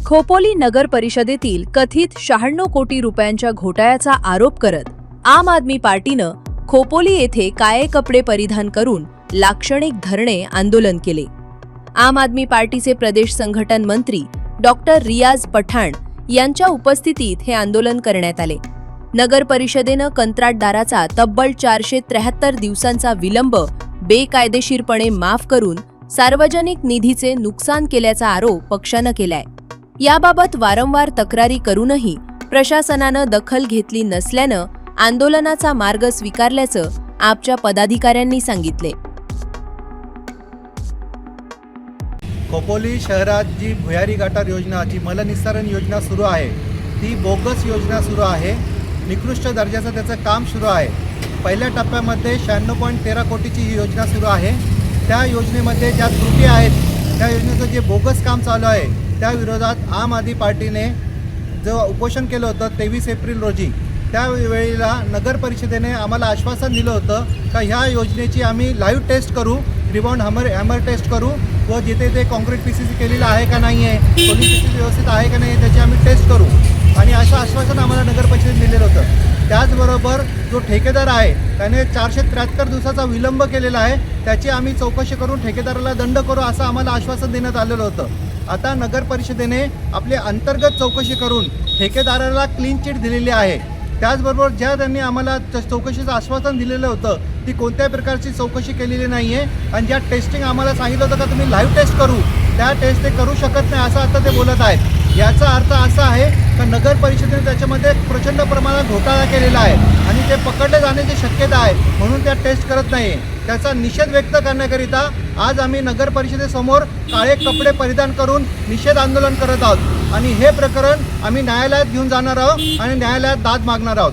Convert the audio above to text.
खोपोली नगर परिषदेतील कथित 96 कोटी रुपयांच्या घोटाळ्याचा आरोप करत आम आदमी पार्टीनं खोपोली येथे काळे कपडे परिधान करून लाक्षणिक धरणे आंदोलन केले। आम आदमी पार्टीचे प्रदेश संघटन मंत्री डॉक्टर रियाज पठाण यांच्या उपस्थितीत हे आंदोलन करण्यात आले। नगर परिषदेनं कंत्राटदाराचा तब्बल 473 दिवसांचा विलंब बेकायदेशीरपणे माफ करून सार्वजनिक निधीचे नुकसान केल्याचा आरोप पक्षानं केलाय। याबाबत वारंवार तक्रारी करूनही प्रशासनानं दखल घेतली नसल्यानं आंदोलनाचा मार्ग स्वीकारल्याचं आपच्या पदाधिकाऱ्यांनी सांगितले। खोपोली शहरात जी भुयारी गटार योजना, जी मलनिस्सारण योजना सुरू आहे, ती बोगस योजना सुरू आहे। निकृष्ट दर्जाचं त्याचं काम सुरू आहे। पहिल्या टप्प्यामध्ये 96.13 कोटीची ही योजना सुरू आहे। त्या योजनेमध्ये ज्या त्रुटी आहेत, त्या योजनेचं जे बोगस काम चालू आहे, त्या विरोधात आम आदमी पार्टीने जो उपोषण केलं होतं 23 एप्रिल रोजी, त्यावेळेला नगर परिषदेने आम्हाला आश्वासन दिलं होतं का ह्या योजनेची आम्ही लाईव्ह टेस्ट करू, रिबाउंड हॅमर टेस्ट करू व जिथे ते कॉन्क्रीट पीसीसी केलेलं आहे का नाही आहे, पोलीस स्टेशन व्यवस्थित आहे का नाही, त्याची आम्ही टेस्ट करू आणि असं आश्वासन आम्हाला नगर परिषदेने दिलेलं होतं। त्याचबरोबर जो ठेकेदार आहे त्याने 473 दिवसाचा विलंब केलेला आहे, त्याची आम्ही चौकशी करून ठेकेदाराला दंड करू असं आम्हाला आश्वासन देण्यात आलेलं होतं। आता नगर परिषदेने आपली अंतर्गत चौकशी करून ठेकेदाराला क्लीन चिट दिलेली आहे। त्याचबरोबर ज्या त्यांनी आम्हाला चौकशीचं आश्वासन दिलेलं होतं ती कोणत्याही प्रकारची चौकशी केलेली नाही आहे आणि ज्या टेस्टिंग आम्हाला सांगितलं होतं का तुम्ही लाईव्ह टेस्ट करू, त्या टेस्ट ते करू शकत नाही असं आता ते बोलत आहेत। याचा अर्थ असा आहे का नगर परिषदेने त्याच्यामध्ये प्रचंड प्रमाणात घोटाळा केलेला आहे आणि ते पकडले जाण्याची शक्यता आहे, म्हणून त्या टेस्ट करत नाही। त्याचा निषेध व्यक्त करण्याकरिता आज आम्ही नगर परिषदेसमोर काळे कपडे परिधान करून निषेध आंदोलन करत आहोत आणि हे प्रकरण आम्ही न्यायालयात घेऊन जाणार आहोत आणि न्यायालयात दाद मागणार आहोत।